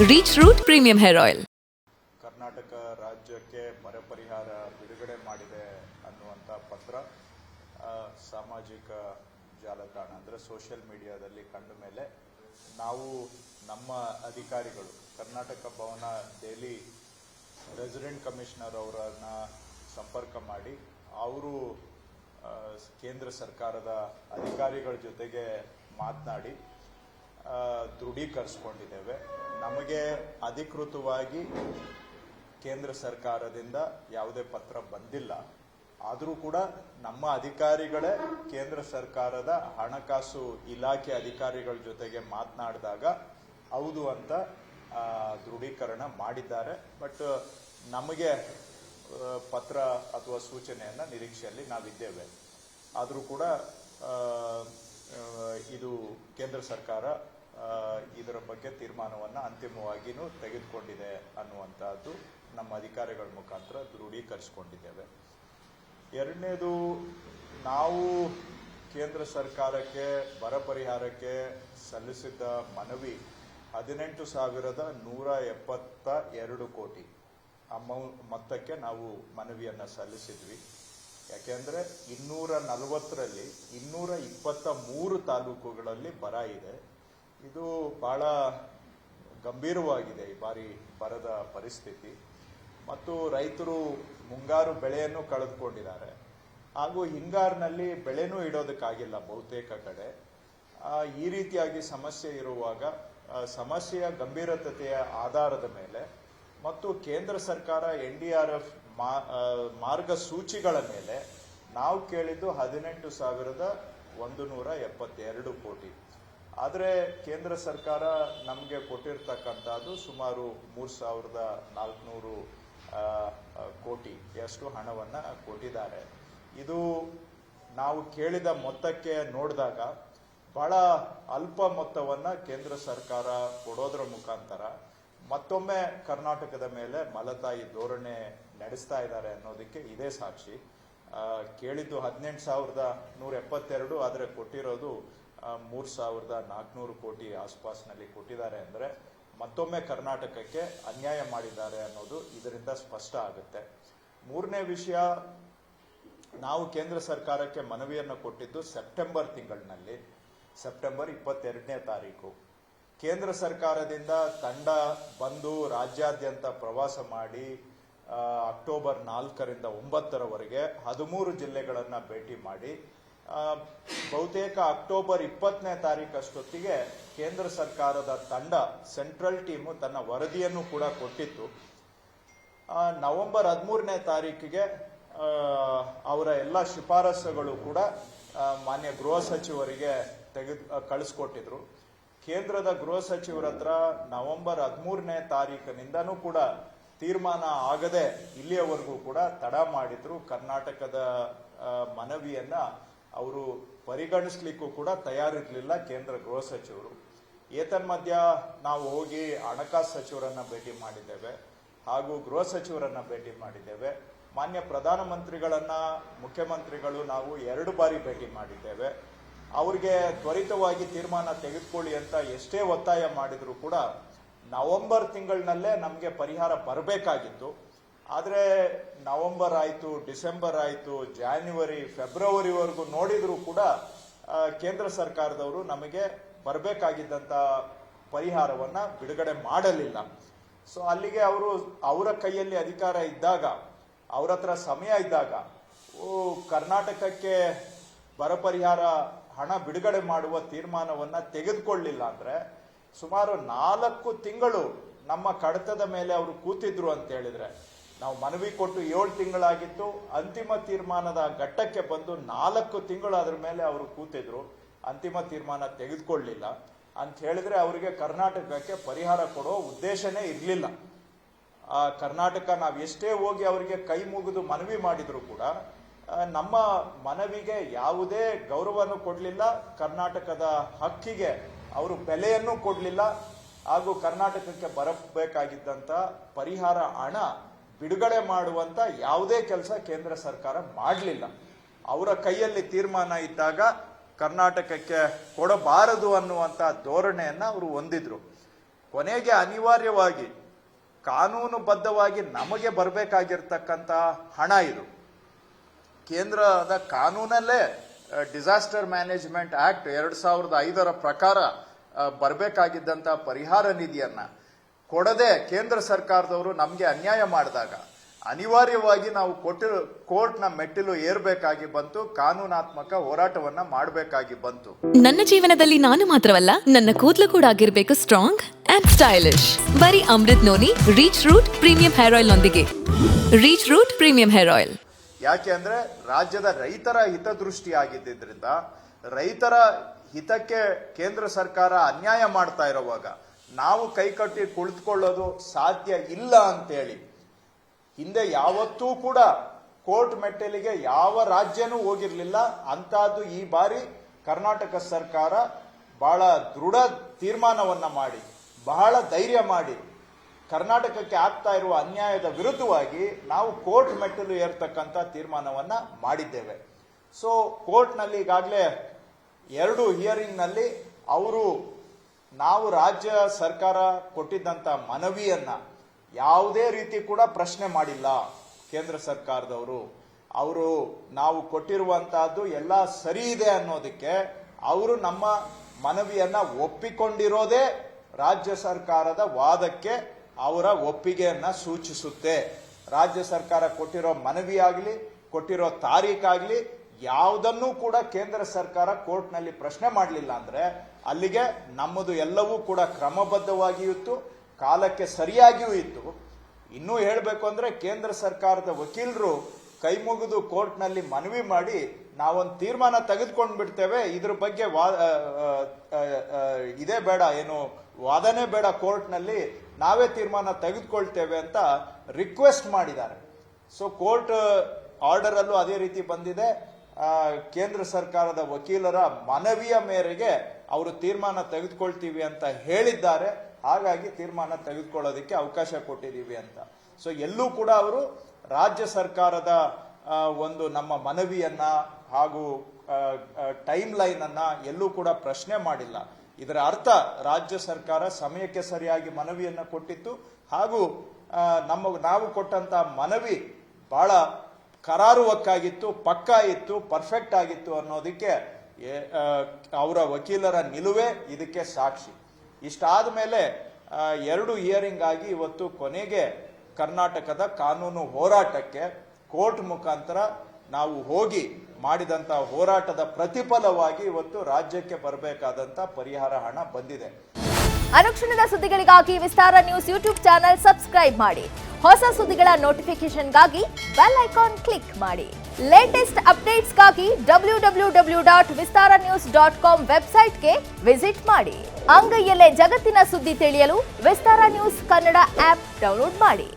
Reach Root Premium Hair Oil. Karnataka ರಾಜ್ಯಕ್ಕೆ ಬರ ಪರಿಹಾರ ಬಿಡುಗಡೆ ಮಾಡಿದೆ ಅನ್ನುವಂಥ ಪತ್ರ ಸಾಮಾಜಿಕ ಜಾಲತಾಣ ಅಂದರೆ ಸೋಷಿಯಲ್ ಮೀಡಿಯಾದಲ್ಲಿ ಕಂಡ ಮೇಲೆ ನಾವು ನಮ್ಮ ಅಧಿಕಾರಿಗಳು ಕರ್ನಾಟಕ ಭವನ ದೆಹಲಿ ರೆಸಿಡೆಂಟ್ ಕಮಿಷನರ್ ಅವರನ್ನ ಸಂಪರ್ಕ ಮಾಡಿ ಅವರು ಕೇಂದ್ರ ಸರ್ಕಾರದ ಅಧಿಕಾರಿಗಳ ಜೊತೆಗೆ ಮಾತನಾಡಿ ದೃಢೀಕರಿಸಿಕೊಂಡಿದ್ದೇವೆ. ನಮಗೆ ಅಧಿಕೃತವಾಗಿ ಕೇಂದ್ರ ಸರ್ಕಾರದಿಂದ ಯಾವುದೇ ಪತ್ರ ಬಂದಿಲ್ಲ. ಆದರೂ ಕೂಡ ನಮ್ಮ ಅಧಿಕಾರಿಗಳೇ ಕೇಂದ್ರ ಸರ್ಕಾರದ ಹಣಕಾಸು ಇಲಾಖೆ ಅಧಿಕಾರಿಗಳ ಜೊತೆಗೆ ಮಾತನಾಡಿದಾಗ ಹೌದು ಅಂತ ದೃಢೀಕರಣ ಮಾಡಿದ್ದಾರೆ. ಬಟ್ ನಮಗೆ ಪತ್ರ ಅಥವಾ ಸೂಚನೆಯನ್ನು ನಿರೀಕ್ಷೆಯಲ್ಲಿ ನಾವಿದ್ದೇವೆ. ಆದರೂ ಕೂಡ ಇದು ಕೇಂದ್ರ ಸರ್ಕಾರ ಇದರ ಬಗ್ಗೆ ತೀರ್ಮಾನವನ್ನು ಅಂತಿಮವಾಗಿಯೂ ತೆಗೆದುಕೊಂಡಿದೆ ಅನ್ನುವಂಥದ್ದು ನಮ್ಮ ಅಧಿಕಾರಿಗಳ ಮುಖಾಂತರ ದೃಢೀಕರಿಸಿಕೊಂಡಿದ್ದೇವೆ. ಎರಡನೇದು, ನಾವು ಕೇಂದ್ರ ಸರ್ಕಾರಕ್ಕೆ ಬರ ಪರಿಹಾರಕ್ಕೆ ಸಲ್ಲಿಸಿದ್ದ ಮನವಿ 18,172 ಕೋಟಿ ಮೊತ್ತಕ್ಕೆ ನಾವು ಮನವಿಯನ್ನು ಸಲ್ಲಿಸಿದ್ವಿ. ಯಾಕೆಂದರೆ 240ರಲ್ಲಿ 223 ತಾಲೂಕುಗಳಲ್ಲಿ ಬರ ಇದೆ. ಇದು ಬಹಳ ಗಂಭೀರವಾಗಿದೆ ಈ ಬಾರಿ ಬರದ ಪರಿಸ್ಥಿತಿ. ಮತ್ತು ರೈತರು ಮುಂಗಾರು ಬೆಳೆಯನ್ನು ಕಳೆದುಕೊಂಡಿದ್ದಾರೆ, ಹಾಗೂ ಹಿಂಗಾರಿನಲ್ಲಿ ಬೆಳೆನೂ ಇಡೋದಕ್ಕಾಗಿಲ್ಲ ಬಹುತೇಕ ಕಡೆ. ಈ ರೀತಿಯಾಗಿ ಸಮಸ್ಯೆ ಇರುವಾಗ ಸಮಸ್ಯೆಯ ಗಂಭೀರತೆಯ ಆಧಾರದ ಮೇಲೆ ಮತ್ತು ಕೇಂದ್ರ ಸರ್ಕಾರ NDRF ಮಾರ್ಗಸೂಚಿಗಳ ಮೇಲೆ ನಾವು ಕೇಳಿದ್ದು 18,172 ಕೋಟಿ. ಆದರೆ ಕೇಂದ್ರ ಸರ್ಕಾರ ನಮಗೆ ಕೊಟ್ಟಿರ್ತಕ್ಕಂಥದ್ದು ಸುಮಾರು 3,400 ಕೋಟಿಯಷ್ಟು ಹಣವನ್ನು ಕೊಟ್ಟಿದ್ದಾರೆ. ಇದು ನಾವು ಕೇಳಿದ ಮೊತ್ತಕ್ಕೆ ನೋಡಿದಾಗ ಬಹಳ ಅಲ್ಪ ಮೊತ್ತವನ್ನು ಕೇಂದ್ರ ಸರ್ಕಾರ ಕೊಡೋದ್ರ ಮುಖಾಂತರ ಮತ್ತೊಮ್ಮೆ ಕರ್ನಾಟಕದ ಮೇಲೆ ಮಲತಾಯಿ ಧೋರಣೆ ನಡೆಸ್ತಾ ಇದ್ದಾರೆ ಅನ್ನೋದಕ್ಕೆ ಇದೇ ಸಾಕ್ಷಿ. ಕೇಳಿದ್ದು 18,172, ಆದರೆ ಕೊಟ್ಟಿರೋದು 3,400 ಕೋಟಿ ಆಸ್ಪಾಸ್ನಲ್ಲಿ ಕೊಟ್ಟಿದ್ದಾರೆ. ಅಂದರೆ ಮತ್ತೊಮ್ಮೆ ಕರ್ನಾಟಕಕ್ಕೆ ಅನ್ಯಾಯ ಮಾಡಿದ್ದಾರೆ ಅನ್ನೋದು ಇದರಿಂದ ಸ್ಪಷ್ಟ ಆಗುತ್ತೆ. ಮೂರನೇ ವಿಷಯ, ನಾವು ಕೇಂದ್ರ ಸರ್ಕಾರಕ್ಕೆ ಮನವಿಯನ್ನು ಕೊಟ್ಟಿದ್ದು ಸೆಪ್ಟೆಂಬರ್ ತಿಂಗಳಿನಲ್ಲಿ, ಸೆಪ್ಟೆಂಬರ್ 22ನೇ ತಾರೀಕು. ಕೇಂದ್ರ ಸರ್ಕಾರದಿಂದ ತಂಡ ಬಂದು ರಾಜ್ಯಾದ್ಯಂತ ಪ್ರವಾಸ ಮಾಡಿ ಅಕ್ಟೋಬರ್ 4ರಿಂದ 9ರವರೆಗೆ 13 ಜಿಲ್ಲೆಗಳನ್ನು ಭೇಟಿ ಮಾಡಿ ಬಹುತೇಕ ಅಕ್ಟೋಬರ್ 20ನೇ ತಾರೀಕಷ್ಟೊತ್ತಿಗೆ ಕೇಂದ್ರ ಸರ್ಕಾರದ ತಂಡ ಸೆಂಟ್ರಲ್ ಟೀಮು ತನ್ನ ವರದಿಯನ್ನು ಕೂಡ ಕೊಟ್ಟಿತ್ತು. ನವೆಂಬರ್ 13ನೇ ತಾರೀಕಿಗೆ ಅವರ ಎಲ್ಲ ಶಿಫಾರಸುಗಳು ಕೂಡ ಮಾನ್ಯ ಗೃಹ ಸಚಿವರಿಗೆ ಕಳಿಸ್ಕೊಟ್ಟಿದ್ರು. ಕೇಂದ್ರದ ಗೃಹ ಸಚಿವರ ಹತ್ರ ನವೆಂಬರ್ 13ನೇ ತಾರೀಕಿನಿಂದನೂ ಕೂಡ ತೀರ್ಮಾನ ಆಗದೆ ಇಲ್ಲಿಯವರೆಗೂ ಕೂಡ ತಡ ಮಾಡಿದ್ರು. ಕರ್ನಾಟಕದ ಮನವಿಯನ್ನ ಅವರು ಪರಿಗಣಿಸ್ಲಿಕ್ಕೂ ಕೂಡ ತಯಾರಿರಲಿಲ್ಲ ಕೇಂದ್ರ ಗೃಹ ಸಚಿವರು. ಏತನ್ಮಧ್ಯ ನಾವು ಹೋಗಿ ಹಣಕಾಸು ಸಚಿವರನ್ನ ಭೇಟಿ ಮಾಡಿದ್ದೇವೆ, ಹಾಗೂ ಗೃಹ ಸಚಿವರನ್ನ ಭೇಟಿ ಮಾಡಿದ್ದೇವೆ. ಮಾನ್ಯ ಪ್ರಧಾನಮಂತ್ರಿಗಳನ್ನ ಮುಖ್ಯಮಂತ್ರಿಗಳು ನಾವು 2 ಬಾರಿ ಭೇಟಿ ಮಾಡಿದ್ದೇವೆ. ಅವರಿಗೆ ತ್ವರಿತವಾಗಿ ತೀರ್ಮಾನ ತೆಗೆದುಕೊಳ್ಳಿ ಅಂತ ಎಷ್ಟೇ ಒತ್ತಾಯ ಮಾಡಿದ್ರು ಕೂಡ ನವೆಂಬರ್ ತಿಂಗಳಿನಲ್ಲೇ ನಮಗೆ ಪರಿಹಾರ ಬರಬೇಕಾಗಿತ್ತು. ಆದರೆ ನವೆಂಬರ್ ಆಯಿತು, ಡಿಸೆಂಬರ್ ಆಯಿತು, ಜಾನ್ಯುವರಿ, ಫೆಬ್ರವರಿವರೆಗೂ ನೋಡಿದ್ರು ಕೂಡ ಕೇಂದ್ರ ಸರ್ಕಾರದವರು ನಮಗೆ ಬರಬೇಕಾಗಿದ್ದಂಥ ಪರಿಹಾರವನ್ನು ಬಿಡುಗಡೆ ಮಾಡಲಿಲ್ಲ. ಸೊ ಅಲ್ಲಿಗೆ ಅವರ ಕೈಯಲ್ಲಿ ಅಧಿಕಾರ ಇದ್ದಾಗ, ಅವರ ಹತ್ರ ಸಮಯ ಇದ್ದಾಗ ಕರ್ನಾಟಕಕ್ಕೆ ಬರ ಪರಿಹಾರ ಹಣ ಬಿಡುಗಡೆ ಮಾಡುವ ತೀರ್ಮಾನವನ್ನು ತೆಗೆದುಕೊಳ್ಳಿಲ್ಲ ಅಂದರೆ ಸುಮಾರು 4 ತಿಂಗಳು ನಮ್ಮ ಕಡತದ ಮೇಲೆ ಅವರು ಕೂತಿದ್ರು ಅಂತ ಹೇಳಿದ್ರೆ, ನಾವು ಮನವಿ ಕೊಟ್ಟು 7 ತಿಂಗಳಾಗಿತ್ತು, ಅಂತಿಮ ತೀರ್ಮಾನದ ಘಟ್ಟಕ್ಕೆ ಬಂದು 4 ತಿಂಗಳು ಅದ್ರ ಮೇಲೆ ಅವರು ಕೂತಿದ್ರು, ಅಂತಿಮ ತೀರ್ಮಾನ ತೆಗೆದುಕೊಳ್ಳಲಿಲ್ಲ ಅಂತ ಹೇಳಿದ್ರೆ ಅವರಿಗೆ ಕರ್ನಾಟಕಕ್ಕೆ ಪರಿಹಾರ ಕೊಡೋ ಉದ್ದೇಶನೇ ಇರಲಿಲ್ಲ. ಕರ್ನಾಟಕ ನಾವು ಎಷ್ಟೇ ಹೋಗಿ ಅವರಿಗೆ ಕೈ ಮುಗಿದು ಮನವಿ ಮಾಡಿದ್ರು ಕೂಡ ನಮ್ಮ ಮನವಿಗೆ ಯಾವುದೇ ಗೌರವನೂ ಕೊಡಲಿಲ್ಲ, ಕರ್ನಾಟಕದ ಹಕ್ಕಿಗೆ ಅವರು ಬೆಲೆಯನ್ನು ಕೊಡಲಿಲ್ಲ, ಹಾಗೂ ಕರ್ನಾಟಕಕ್ಕೆ ಬರಬೇಕಾಗಿದ್ದಂಥ ಪರಿಹಾರ ಹಣ ಬಿಡುಗಡೆ ಮಾಡುವಂತ ಯಾವುದೇ ಕೆಲಸ ಕೇಂದ್ರ ಸರ್ಕಾರ ಮಾಡಲಿಲ್ಲ. ಅವರ ಕೈಯಲ್ಲಿ ತೀರ್ಮಾನ ಇದ್ದಾಗ ಕರ್ನಾಟಕಕ್ಕೆ ಕೊಡಬಾರದು ಅನ್ನುವಂತ ಧೋರಣೆಯನ್ನ ಅವರು ಹೊಂದಿದ್ರು. ಕೊನೆಗೆ ಅನಿವಾರ್ಯವಾಗಿ ಕಾನೂನುಬದ್ಧವಾಗಿ ನಮಗೆ ಬರಬೇಕಾಗಿರ್ತಕ್ಕಂಥ ಹಣ ಇದು. ಕೇಂದ್ರದ ಕಾನೂನಲ್ಲೇ ಡಿಸಾಸ್ಟರ್ ಮ್ಯಾನೇಜ್ಮೆಂಟ್ ಆಕ್ಟ್ 2005 ಪ್ರಕಾರ ಬರಬೇಕಾಗಿದ್ದಂಥ ಪರಿಹಾರ ನಿಧಿಯನ್ನ ಕೊಡದೆ ಕೇಂದ್ರ ಸರ್ಕಾರದವರು ನಮಗೆ ಅನ್ಯಾಯ ಮಾಡಿದಾಗ ಅನಿವಾರ್ಯವಾಗಿ ನಾವು ಕೋರ್ಟ್ನ ಮೆಟ್ಟಿಲು ಏರ್ಬೇಕಾಗಿ ಬಂತು, ಕಾನೂನಾತ್ಮಕ ಹೋರಾಟವನ್ನ ಮಾಡಬೇಕಾಗಿ ಬಂತು. ನನ್ನ ಜೀವನದಲ್ಲಿ ನಾನು ಮಾತ್ರವಲ್ಲ, ನನ್ನ ಕೂದಲು ಕೂಡ ಆಗಿರ್ಬೇಕು ಸ್ಟ್ರಾಂಗ್ ಅಂಡ್ ಸ್ಟೈಲಿಶ್. ಬರೀ Amrut noni reach root premium hair oil ನೊಂದಿಗೆ. Reach root premium hair oil. ಯಾಕೆ ಅಂದ್ರೆ ರಾಜ್ಯದ ರೈತರ ಹಿತದೃಷ್ಟಿ ಆಗಿದ್ದರಿಂದ, ರೈತರ ಹಿತಕ್ಕೆ ಕೇಂದ್ರ ಸರ್ಕಾರ ಅನ್ಯಾಯ ಮಾಡ್ತಾ ಇರುವಾಗ ನಾವು ಕೈಕಟ್ಟಿ ಕುಳಿತುಕೊಳ್ಳೋದು ಸಾಧ್ಯ ಇಲ್ಲ ಅಂತೇಳಿ ಹಿಂದೆ ಯಾವತ್ತೂ ಕೂಡ ಕೋರ್ಟ್ ಮೆಟ್ಟಲಿಗೆ ಯಾವ ರಾಜ್ಯನೂ ಹೋಗಿರ್ಲಿಲ್ಲ. ಅಂತಹದ್ದು ಈ ಬಾರಿ ಕರ್ನಾಟಕ ಸರ್ಕಾರ ಬಹಳ ದೃಢ ತೀರ್ಮಾನವನ್ನ ಮಾಡಿ, ಬಹಳ ಧೈರ್ಯ ಮಾಡಿ, ಕರ್ನಾಟಕಕ್ಕೆ ಆಗ್ತಾ ಇರುವ ಅನ್ಯಾಯದ ವಿರುದ್ಧವಾಗಿ ನಾವು ಕೋರ್ಟ್ ಮೆಟ್ಟಲು ಏರ್ತಕ್ಕಂಥ ತೀರ್ಮಾನವನ್ನ ಮಾಡಿದ್ದೇವೆ. ಸೊ ಕೋರ್ಟ್ನಲ್ಲಿ ಈಗಾಗಲೇ 2 ಹಿಯರಿಂಗ್ನಲ್ಲಿ ನಾವು ರಾಜ್ಯ ಸರ್ಕಾರ ಕೊಟ್ಟಿದ್ದಂಥ ಮನವಿಯನ್ನ ಯಾವುದೇ ರೀತಿ ಕೂಡ ಪ್ರಶ್ನೆ ಮಾಡಿಲ್ಲ. ಕೇಂದ್ರ ಸರ್ಕಾರದವರು ನಾವು ಕೊಟ್ಟಿರುವಂತಹದ್ದು ಎಲ್ಲ ಸರಿ ಇದೆ ಅನ್ನೋದಕ್ಕೆ ಅವರು ನಮ್ಮ ಮನವಿಯನ್ನ ಒಪ್ಪಿಕೊಂಡಿರೋದೇ ರಾಜ್ಯ ಸರ್ಕಾರದ ವಾದಕ್ಕೆ ಅವರ ಒಪ್ಪಿಗೆಯನ್ನ ಸೂಚಿಸುತ್ತೆ. ರಾಜ್ಯ ಸರ್ಕಾರ ಕೊಟ್ಟಿರೋ ಮನವಿ ಆಗಲಿ, ಕೊಟ್ಟಿರೋ ತಾರೀಖಾಗ್ಲಿ ಯಾವುದನ್ನೂ ಕೂಡ ಕೇಂದ್ರ ಸರ್ಕಾರ ಕೋರ್ಟ್ನಲ್ಲಿ ಪ್ರಶ್ನೆ ಮಾಡಲಿಲ್ಲ ಅಂದ್ರೆ ಅಲ್ಲಿಗೆ ನಮ್ಮದು ಎಲ್ಲವೂ ಕೂಡ ಕ್ರಮಬದ್ಧವಾಗಿಯೂ ಇತ್ತು, ಕಾಲಕ್ಕೆ ಸರಿಯಾಗಿಯೂ ಇತ್ತು. ಇನ್ನೂ ಹೇಳಬೇಕು ಅಂದ್ರೆ ಕೇಂದ್ರ ಸರ್ಕಾರದ ವಕೀಲರು ಕೈ ಮುಗಿದು ಕೋರ್ಟ್ನಲ್ಲಿ ಮನವಿ ಮಾಡಿ ನಾವೊಂದು ತೀರ್ಮಾನ ತೆಗೆದುಕೊಂಡು ಬಿಡ್ತೇವೆ, ಇದ್ರ ಬಗ್ಗೆ ಇದೇ ಬೇಡ, ಏನು ವಾದನೆ ಬೇಡ, ಕೋರ್ಟ್ನಲ್ಲಿ ನಾವೇ ತೀರ್ಮಾನ ತೆಗೆದುಕೊಳ್ತೇವೆ ಅಂತ ರಿಕ್ವೆಸ್ಟ್ ಮಾಡಿದ್ದಾರೆ. ಸೊ ಕೋರ್ಟ್ ಆರ್ಡರ್ ಅಲ್ಲೂ ಅದೇ ರೀತಿ ಬಂದಿದೆ. ಕೇಂದ್ರ ಸರ್ಕಾರದ ವಕೀಲರ ಮನವಿಯ ಮೇರೆಗೆ ಅವರು ತೀರ್ಮಾನ ತೆಗೆದುಕೊಳ್ತೀವಿ ಅಂತ ಹೇಳಿದ್ದಾರೆ. ಹಾಗಾಗಿ ತೀರ್ಮಾನ ತೆಗೆದುಕೊಳ್ಳೋದಕ್ಕೆ ಅವಕಾಶ ಕೊಟ್ಟಿದ್ದೀವಿ ಅಂತ. ಸೊ ಎಲ್ಲೂ ಕೂಡ ಅವರು ರಾಜ್ಯ ಸರ್ಕಾರದ ಒಂದು ನಮ್ಮ ಮನವಿಯನ್ನ ಹಾಗೂ ಟೈಮ್ ಲೈನ್ ಅನ್ನ ಎಲ್ಲೂ ಕೂಡ ಪ್ರಶ್ನೆ ಮಾಡಿಲ್ಲ. ಇದರ ಅರ್ಥ ರಾಜ್ಯ ಸರ್ಕಾರ ಸಮಯಕ್ಕೆ ಸರಿಯಾಗಿ ಮನವಿಯನ್ನ ಕೊಟ್ಟಿತ್ತು, ಹಾಗೂ ನಾವು ಕೊಟ್ಟಂತ ಮನವಿ ಬಹಳ ಕರಾರುವಕ್ಕಾಗಿತ್ತು, ಪಕ್ಕಾ ಇತ್ತು, ಪರ್ಫೆಕ್ಟ್ ಆಗಿತ್ತು ಅನ್ನೋದಕ್ಕೆ ಅವರ ವಕೀಲರ ನಿಲುವೇ ಇದಕ್ಕೆ ಸಾಕ್ಷಿ. ಇಷ್ಟಾದ ಮೇಲೆ 2 ಹಿಯರಿಂಗ್ ಆಗಿ ಇವತ್ತು ಕೊನೆಗೆ ಕರ್ನಾಟಕದ ಕಾನೂನು ಹೋರಾಟಕ್ಕೆ ಕೋರ್ಟ್ ಮುಖಾಂತರ ನಾವು ಹೋಗಿ ಮಾಡಿದಂತ ಹೋರಾಟದ ಪ್ರತಿಫಲವಾಗಿ ಇವತ್ತು ರಾಜ್ಯಕ್ಕೆ ಬರಬೇಕಾದಂತ ಪರಿಹಾರ ಹಣ ಬಂದಿದೆ. ಅನುಕ್ಷಣದ ಸುದ್ದಿಗಳಿಗಾಗಿ ವಿಸ್ತಾರ ನ್ಯೂಸ್ ಯೂಟ್ಯೂಬ್ ಚಾನೆಲ್ ಸಬ್ಸ್ಕ್ರೈಬ್ ಮಾಡಿ. ಹೊಸ ಸುದ್ದಿಗಳ ನೋಟಿಫಿಕೇಶನ್ಗಾಗಿ ಬೆಲ್ ಐಕಾನ್ ಕ್ಲಿಕ್ ಮಾಡಿ. ಲೇಟೆಸ್ಟ್ ಅಪ್ಡೇಟ್ಸ್ಗಾಗಿ www.vistaranews.com ವೆಬ್ಸೈಟ್ಗೆ ವಿಸಿಟ್ ಮಾಡಿ. ಅಂಗೈಯಲ್ಲೇ ಜಗತ್ತಿನ ಸುದ್ದಿ ತಿಳಿಯಲು ವಿಸ್ತಾರ ನ್ಯೂಸ್ ಕನ್ನಡ ಆಪ್ ಡೌನ್ಲೋಡ್ ಮಾಡಿ.